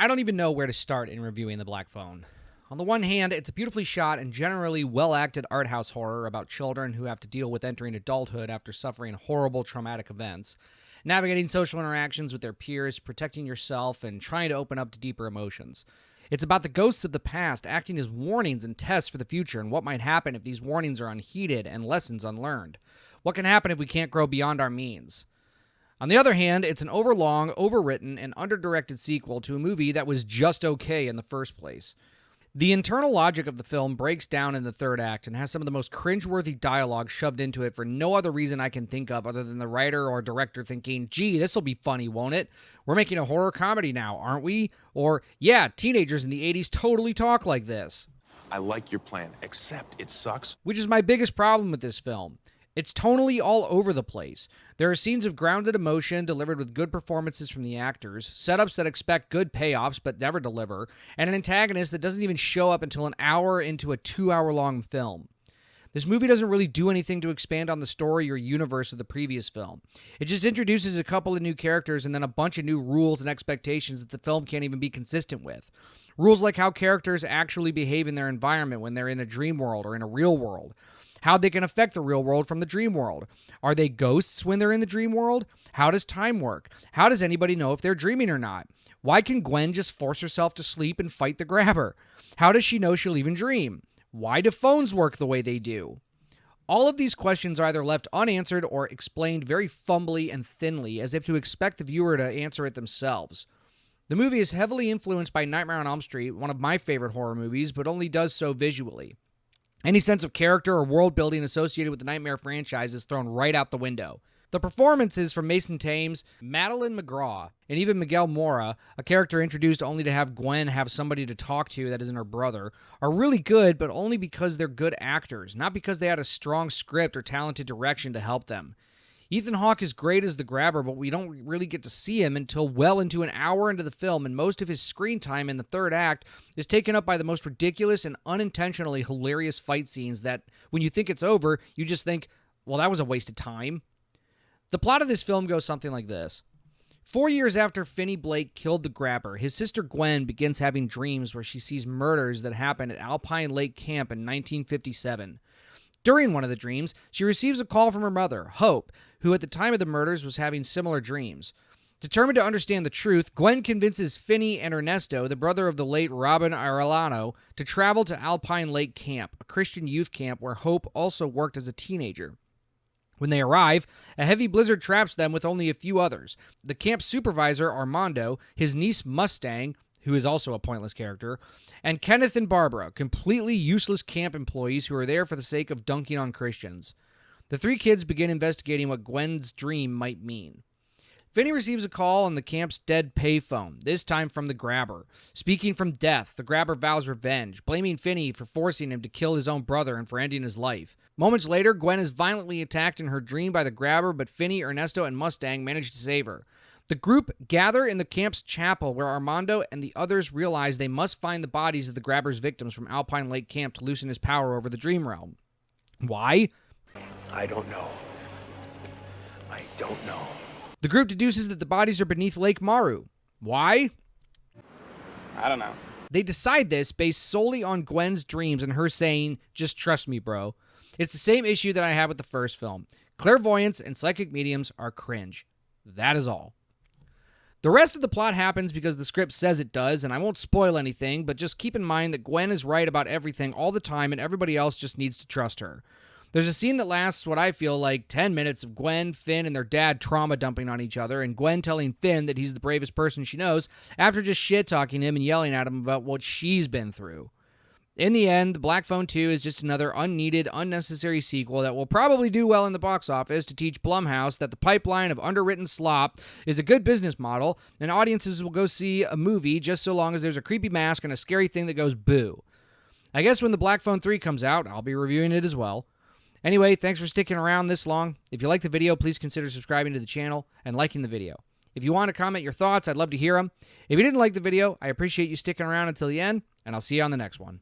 I don't even know where to start in reviewing The Black Phone. On the one hand, it's a beautifully shot and generally well-acted art house horror about children who have to deal with entering adulthood after suffering horrible traumatic events, navigating social interactions with their peers, protecting yourself, and trying to open up to deeper emotions. It's about the ghosts of the past acting as warnings and tests for the future and what might happen if these warnings are unheeded and lessons unlearned. What can happen if we can't grow beyond our means? On the other hand, it's an overlong, overwritten, and underdirected sequel to a movie that was just okay in the first place. The internal logic of the film breaks down in the third act and has some of the most cringeworthy dialogue shoved into it for no other reason I can think of other than the writer or director thinking, gee, this'll be funny, won't it? We're making a horror comedy now, aren't we? Or, yeah, teenagers in the 80s totally talk like this. I like your plan, except it sucks. Which is my biggest problem with this film. It's tonally all over the place. There are scenes of grounded emotion delivered with good performances from the actors, setups that expect good payoffs but never deliver, and an antagonist that doesn't even show up until an hour into a 2-hour-long film. This movie doesn't really do anything to expand on the story or universe of the previous film. It just introduces a couple of new characters and then a bunch of new rules and expectations that the film can't even be consistent with. Rules like how characters actually behave in their environment when they're in a dream world or in a real world. How they can affect the real world from the dream world. Are they ghosts when they're in the dream world? How does time work? How does anybody know if they're dreaming or not? Why can Gwen just force herself to sleep and fight the grabber? How does she know she'll even dream? Why do phones work the way they do? All of these questions are either left unanswered or explained very fumbly and thinly, as if to expect the viewer to answer it themselves. The movie is heavily influenced by Nightmare on Elm Street, one of my favorite horror movies, but only does so visually. Any sense of character or world building associated with the Nightmare franchise is thrown right out the window. The performances from Mason Thames, Madeline McGraw, and even Miguel Mora, a character introduced only to have Gwen have somebody to talk to that isn't her brother, are really good, but only because they're good actors, not because they had a strong script or talented direction to help them. Ethan Hawke is great as the grabber, but we don't really get to see him until well into an hour into the film, and most of his screen time in the third act is taken up by the most ridiculous and unintentionally hilarious fight scenes that, when you think it's over, you just think, well, that was a waste of time. The plot of this film goes something like this. 4 years after Finney Blake killed the grabber, his sister Gwen begins having dreams where she sees murders that happened at Alpine Lake Camp in 1957. During one of the dreams, she receives a call from her mother, Hope, who at the time of the murders was having similar dreams. Determined to understand the truth, Gwen convinces Finney and Ernesto, the brother of the late Robin Arellano, to travel to Alpine Lake Camp, a Christian youth camp where Hope also worked as a teenager. When they arrive, a heavy blizzard traps them with only a few others. The camp supervisor, Armando, his niece Mustang, who is also a pointless character, and Kenneth and Barbara, completely useless camp employees who are there for the sake of dunking on Christians. The three kids begin investigating what Gwen's dream might mean. Finney receives a call on the camp's dead payphone, this time from the grabber. Speaking from death, the grabber vows revenge, blaming Finney for forcing him to kill his own brother and for ending his life. Moments later, Gwen is violently attacked in her dream by the grabber, but Finney, Ernesto, and Mustang manage to save her. The group gather in the camp's chapel where Armando and the others realize they must find the bodies of the grabber's victims from Alpine Lake Camp to loosen his power over the dream realm. Why? I don't know. I don't know. The group deduces that the bodies are beneath Lake Maru. Why? I don't know. They decide this based solely on Gwen's dreams and her saying, just trust me, bro. It's the same issue that I had with the first film. Clairvoyance and psychic mediums are cringe. That is all. The rest of the plot happens because the script says it does, and I won't spoil anything, but just keep in mind that Gwen is right about everything all the time and everybody else just needs to trust her. There's a scene that lasts what I feel like 10 minutes of Gwen, Finn, and their dad trauma dumping on each other, and Gwen telling Finn that he's the bravest person she knows after just shit-talking him and yelling at him about what she's been through. In the end, The Black Phone 2 is just another unneeded, unnecessary sequel that will probably do well in the box office to teach Blumhouse that the pipeline of underwritten slop is a good business model, and audiences will go see a movie just so long as there's a creepy mask and a scary thing that goes boo. I guess when The Black Phone 3 comes out, I'll be reviewing it as well. Anyway, thanks for sticking around this long. If you like the video, please consider subscribing to the channel and liking the video. If you want to comment your thoughts, I'd love to hear them. If you didn't like the video, I appreciate you sticking around until the end, and I'll see you on the next one.